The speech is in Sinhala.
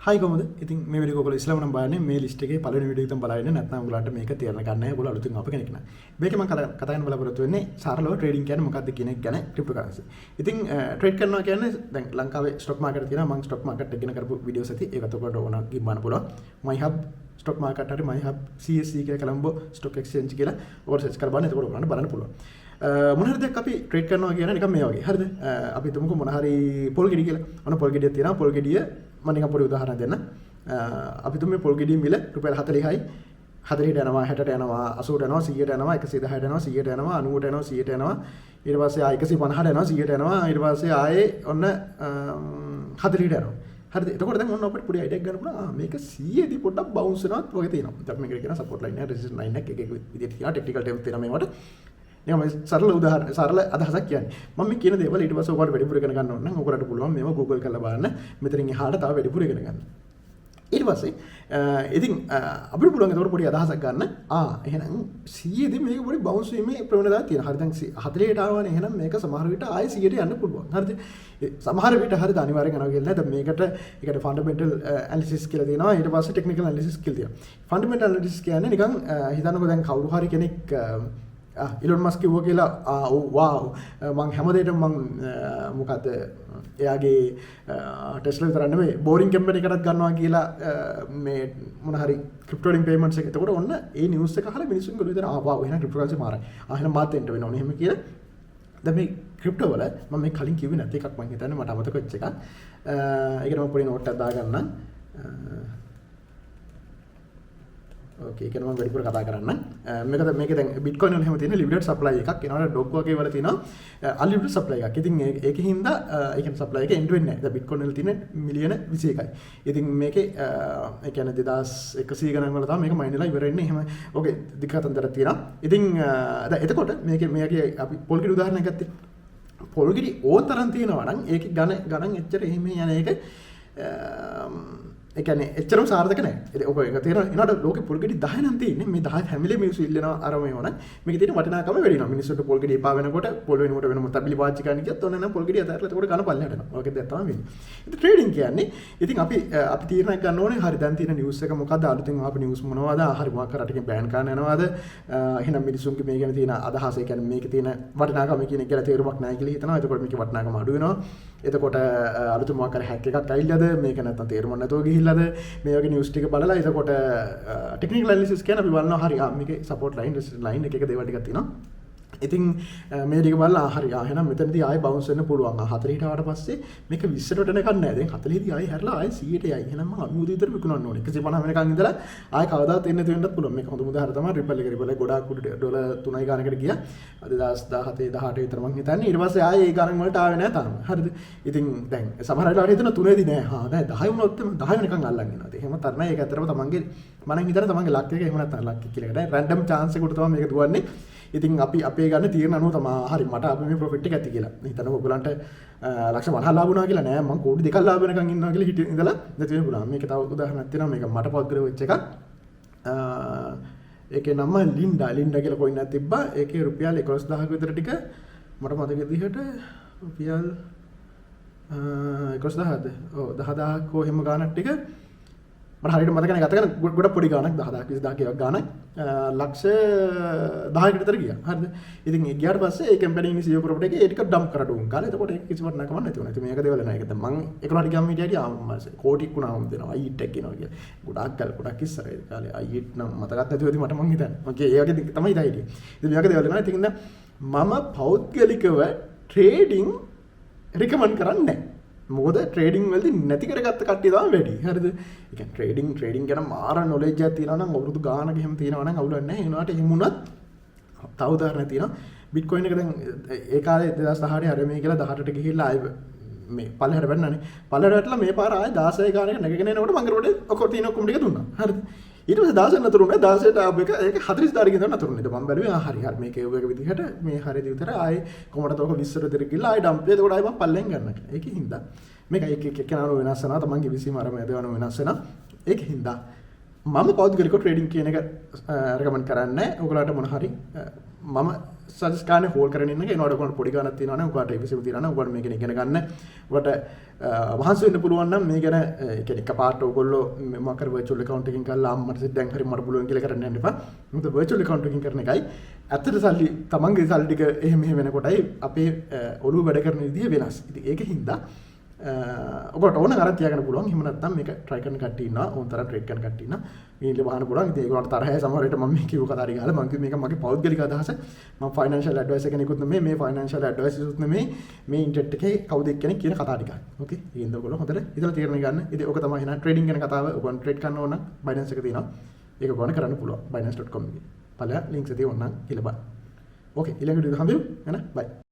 හයි කොහොමද? ඉතින් මේ වීඩියෝ ඔයගොල්ලෝ ඉස්ලාම නම් බලන්නේ මේ ලිස්ට් එකේ පළවෙනි වීඩියෝ එක තමයි බලන්නේ. නැත්නම් ඔයගොල්ලන්ට මේක තේරෙන්න ගන්න නැහැ. ඔයගොල්ලෝ අලුතින් ආපු කෙනෙක් නම්. මේකේ මම කතා කරන්න බලාපොරොත්තු වෙන්නේ සරලව ට්‍රේඩින් කියන්නේ මොකක්ද කියන එක ගැන ක්‍රිප්ටෝකරන්සි. ඉතින් ට්‍රේඩ් කරනවා කියන්නේ දැන් ලංකාවේ ස්ටොක් මාකට් තියෙනවා. මම ස්ටොක් මාකට් එක ගැන කරපු වීඩියෝස් ඇති. ඒකත් ඔයගොල්ලන්ට ඕන ගිහින් බලන්න පුළුවන්. myHub ස්ටොක් මාකට් හරි myHub CSE කියලා කොළඹ ස්ටොක් එක්ස්චේන්ජ් කියලා ඔයගොල්ලෝ සර්ච් කරලා බලන්න. එතකොට ඔයගොල්ලන්ට බලන්න පුළුවන්. මොන හරි දෙයක් අපි ට්‍රේඩ් කරනවා කියන නිකන් මේ වගේ. හරිද? අපි හිතමුකෝ මොන හරි පොල් ගෙඩිය කියලා. ඔන්න පොල් ගෙඩියක් තියෙනවා. පොල් ගෙඩිය මම නිකන් පොඩි උදාහරණයක් දෙන්න. අපි තුමේ පොල් ගෙඩිය මිල රුපියල් 40යි 40ට යනවා 60ට යනවා 80ට යනවා 100ට යනවා 110ට යනවා 100ට යනවා 90ට යනවා 100ට යනවා ඊට පස්සේ ආයෙ 150ට යනවා 100ට යනවා ඊට පස්සේ ආයෙ ඔන්න 40ට යනවා. හරිද? එතකොට දැන් ඔන්න අපිට පොඩි අයිඩියක් ගන්න පුළුවන්. මේක 100 දී පොඩ්ඩක් බවුන්ස් වෙනවත් වගේ තියෙනවා. දැන් මේක කියන සපෝට් ලයින් එක රෙසිස්ටන්ස් ලයින් එක එක විදිහට තියෙනවා. ටෙක්නිකල් ටර්ම්ස් තියෙනවා මේවට. නිකන් මේ සරල උදාහරණ සරල අදහසක් කියන්නේ. මම මේ කියන දේවල් ඊට පස්සේ ඔයාලට වැඩිපුර ඉගෙන ගන්න ඕන නම් ඔයාලට පුළුවන් මේව Google කරලා බලන්න. මෙතනින් එහාට තව වැඩිපුර ඉගෙන ගන්න. ඊට පස්සේ ඉතින් අපිට පුළුවන් ඒකට පොඩි අදහසක් ගන්න. එහෙනම් 100 දී මේක පොඩි බවුන්ස් වීමේ ප්‍රවණතාවක් තියෙනවා. හරි දැන් 40ට ආවනේ. එහෙනම් මේක සමහර විට ආයෙ 100ට යන්න පුළුවන්. හරිද? සමහර විට හරිද අනිවාර්යෙන් යනවා කියලා නෑ. දැන් මේකට ඒකට ෆන්ඩමෙන්ටල් ඇනලිසිස් කියලා තියෙනවා. ඊට පස්සේ ටෙක්නිකල් ඇනලිසිස් කියලා තියෙනවා. ෆන්ඩමෙන්ටල් ඇනලිසිස් කියන්නේ නිකන් හිතන්නකෝ දැන් කවුරු හරි කෙනෙක් ඉලොන් මස්ක් කිව්වා කියලා වාව් මං හැමදේටම මං මොකද එයාගේ ටෙස්ලා විතර නෙමෙයි බෝරින් කම්පැනි එකකට ගන්නවා කියලා මේ මොන හරි ක්‍රිප්ටෝ වලින් පේමන්ට්ස් එක. එතකොට ඔන්න ඒ නිවුස් එක අහලා මිනිස්සුන් ගොඩ විතර වාව් එහෙනම් ක්‍රිප්ටෝ කරන්සි මාරයි. එහෙනම් මාත් එන්න වෙනවා නේ එහෙම කියලා. දැන් මේ ක්‍රිප්ටෝ වල මම මේ කලින් කිව්වේ නැති එකක් මං හිතන්නේ මට අමතක වෙච්ච එකක්. ඒකට මම පොඩි නෝට් එකක් දාගන්නම්. ඕකේ ඒක නම් වැඩිපුර කතා කරන්න. මේක දැන් බිට්කොයින් වල හැම තියෙන ලිමිටඩ් සප්ලයි එකක්. ඒනවල ඩොග් වගේ වල තියෙනවා අන්ලිමිටඩ් සප්ලයි එකක්. ඉතින් ඒකේ හින්දා ඒ කියන්නේ සප්ලයි එක එන්ඩ් වෙන්නේ නැහැ. දැන් බිට්කොයින් වල තියෙන මිලියන 21යි. ඉතින් මේකේ ඒ කියන්නේ 2100 ගණන් වල තමයි මේක මයින් වෙලා ඉවර වෙන්නේ. එහෙම ඕකේ දිගකතන්දරක් තියෙනවා. ඉතින් දැන් එතකොට මේකේ අපි පොල් ගෙඩි උදාහරණයක් ගත්තේ. පොල් ගෙඩි ඕන තරම් තියෙනවා නම් ඒකේ ගණන් එච්චර එහෙම යන එක ඒ කියන්නේ එච්චරම සාර්ථක නැහැ. ඔක ඒක තේරෙනවා. ඒනට ලෝකෙ පොල් ගෙඩි 10 නම් තියෙන්නේ. මේ 10 හැමිලේ මිනිස්සු ඉල්ලනවා අර මේ වුණා. මේකේ තියෙන වටිනාකම වැඩි වෙනවා. මිනිස්සුන්ට පොල් ගෙඩි එපා වෙනකොට පොල් වෙනකොට වෙන මොතබිලි පාවිච්චි කරන්න කියත් ඔන්න නම් පොල් ගෙඩි අතහැරලා එතකොට ගන්න පල්ලෙහාට යනවා. ඔක දෙයක් තමයි වෙන්නේ. ඉතින් ට්‍රේඩින් කියන්නේ ඉතින් අපි තීරණයක් ගන්න ඕනේ. හරි දැන් තියෙන නිවුස් එක මොකද්ද? අලුතෙන් ආපු නිවුස් මොනවද? හරි මොකක් කරටකින් බෑන් කරන්න යනවද? එහෙනම් මිනිස්සුන්ගේ මේ ගැන තියෙන අදහස ඒ කියන්නේ මේකේ තියෙන වටිනාකම කියන එක ගැන තේරුමක් නැහැ කියලා හිතනවා. එතකොට මේකේ වටිනාකම අඩු වෙනවා. එතකොට අලුතෙන් මොකක් කර හැක් එකක් ඇවිල්ලාද? මේක නැත්තම් තේරුමක් නැතුව ගිහිල්ලාද? මේ නිවස් ටික බලලා එතකොට ටෙක්නිකල් ඇනලිසිස් කියන අපි බලනවා හරි මේකේ සපෝට් ලයින් රෙසිස්ටන්ස් ලයින් එක දේවල් ටිකක් තියෙනවා. ඉතින් මේ ටික බලලා හරි එහෙනම් මෙතනදී ආයෙ බවුන්ස් වෙන්න පුළුවන්. 40ට ආවට පස්සේ මේක 20ට යනකන් නෑ. දැන් 40 දී ආයෙ හැරලා ආයෙ 100ට යයි. එහෙනම් මම 90 විතර විකුණන්න ඕනේ. 150 වෙනකන් ඉඳලා ආයෙ කවදාවත් එන්න දෙන්නත් පුළුවන්. මේක හොඳ උදාහරණ තමයි රිපල් එක ගොඩාක් උඩ $3 ගානකට ගියා. 2017 18 විතර මං හිතන්නේ. ඊට පස්සේ ආයෙ ඒ ගණන් වලට ආවේ නෑ තාම. හරිද? ඉතින් දැන් සමහර වෙලාවට හිතන 3 දී නෑ. දැන් 10 වුණොත් 10 වෙනකන් අල්ලන් යනවා. එහෙම තරණයි ඒක ඇත්තටම තමන්ගේ මම හිතන්නේ තමන්ගේ ලක් එක එහෙම නැත්නම් ලක් එක කියලා එකයි. රැන්ඩම් chance එකකට තමයි මේක දුවන්නේ. ඉතින් අපි අපේ ගන්න තීරණ අනුව තමයි හරි මට අපි මේ ප්‍රොෆිට් එක ඇති කියලා. හිතන්න ඔයගලන්ට ලක්ෂ 50 ලාභ වුණා කියලා නෑ මම කෝටි 2ක් ලාභ වෙනකන් ඉන්නවා කියලා හිටිය ඉඳලා නැති වෙන පුළුවන්. මේක තව උදාහරණයක් තියෙනවා. මේක මට පොත්ග්‍රහ වෙච්ච එකක්. ඒකේ නම ලින්ඩා කියලා කොයින් එකක් තිබ්බා. ඒකේ රුපියල් 11000ක විතර ටික මට මතක විදිහට රුපියල් 11000ද? ඔව් 10000ක එහෙම ගානක් ටික මට හරියට මතක නැහැ. ගත කරන ගොඩක් පොඩි ගානක් 10000ක් 20000ක් වගේ ගානක් ලක්ෂ 10කට විතර ගියා. හරිද? ඉතින් ඒ ගියාට පස්සේ ඒ කම්පැනි CEO කරපුවට ඒක ටික ඩම්ප් කරලා දුන් කාලේ. එතකොට ඒක කිසි වටිනාකමක් නැති වුණා. ඉතින් මේක දේවල් නෑ. ඒක දැන් මං 11ට ගියාම හිටියා කෝටික් වුණාම දෙනවා. අයිට් එක කියනවා කියලා. ගොඩක් ඉස්සර ඒ කාලේ අයිට් නම් මතකත් නැතිවදී මට මං හිතන්නේ. මම ඒ වගේ තමයි හිටියේ. ඉතින් මේක දේවල් නෑ. ඉතින් මම පෞද්ගලිකව ට්‍රේඩින් රිකමන්ඩ් කරන්නේ නැහැ. මොකද ට්‍රේඩින් වලදී නැති කරගත්ත කට්ටිය තමයි වැඩි. හරිද? ඒ කියන්නේ ට්‍රේඩින් ගැන මාර නොලෙජ් එකක් තියෙනවා නම් අවුරුදු ගානක එහෙම තියෙනවා නම් අවුලක් නැහැ. ඒ වුණාට එහෙම වුණත් තව උදාහරණයක් තියෙනවා. බිට්කොයින් එක දැන් ඒ කාලේ 2018 හරිය මේ කියලා 18ට ගිහිල්ලා ආයෙ මේ පල්ලෙහාට වැටෙනානේ. පල්ලෙහාට වැටලා මේ පාර ආයෙ 16 ගානක නැගගෙන එනකොට මං කරපොඩේ ඔක්කොම තියෙන ඔක්කොම ටික දුන්නා. හරිද? ඊට පස්සේ 16 නතරුනේ 16ට ආපු එක ඒක 40 දාරින් ඉඳන් නතරුනේ. මම බැලුවේ හරි මේක ඒ වගේ විදිහට මේ හරියදී විතර ආයෙ කොහමද තෝක 20ට විතර ගිහලා ආයෙ ඩම්ප් එතකොට ආයෙ මම පල්ලෙන් ගන්නවා. ඒකේ හින්දා මේක එක කෙනාට වෙනස් වෙනවා. තමන්ගේ විසීම අරම යදවන වෙනස් වෙනවා. ඒකේ හින්දා මම පෞද්ගලිකව ට්‍රේඩින් කියන එක රෙකමන්ඩ් කරන්නේ. ඔයගොල්ලන්ට මොන හරි මම සජස් ගන්න හෝල් කරගෙන ඉන්න එක ඒනොට ඔයගොල්ලෝ පොඩි ගානක් තියෙනවා නම් ඔයාලට ඉවසීම තියෙනවා නම් ඔයාලට මේක ඉගෙන ගන්න ඔයාලට වහන්සි වෙන්න පුළුවන් නම් මේ ගැන ඒ කියන්නේ එකපාරට ඔයගොල්ලෝ මොකක් කර virtual account එකකින් කරලා මට දැන් හරි මට පුළුවන් කියලා කරන්න යන්න එපා. මොකද virtual account එකකින් කරන එකයි ඇත්තට සල්ලි තමන්ගේ සල්ලි ටික එහෙම වෙනකොටයි අපේ ඔළුව වැඩ කරන විදිය වෙනස්. ඉතින් ඒකින්ද ඔබට ඕන අරන් තියාගන්න පුළුවන්. එහෙම නැත්නම් මේක try කරන කට්ටිය ඉන්නවා. ඕන තරම් trade කරන කට්ටිය ඉන්නවා. මේක වහන්න පුළුවන්. ඉතින් ඒගොල්ලන්ට තරහයි සමහර විට මම මේ කිව්ව කතාව ගහලා මම මේක මගේ පෞද්ගලික අදහස. මම financial advisor කෙනෙකුත් නෙමෙයි. මේ financial advisors උත් නෙමෙයි. මේ internet එකේ කවුද එක්කෙනෙක් කියන කතාව ටිකක්. ඕකේ. ඒකෙන්ද ඔයගොල්ලෝ හොඳට ඉතලා තීරණය ගන්න. ඉතින් ඔක තමයි එහෙනම් trading ගැන කතාව. ඔයගොල්ලෝ trade කරන්න ඕන නම් Binance එක තියෙනවා. ඒක ඔයගොල්ලෝ කරන්න පුළුවන්. binance.com එකේ. පළයා links එක තියෙනවා නම් කියලා බලන්න. ඕකේ. ඊළඟ වීඩියෝ එක හම්බෙමු. එහෙනම් bye.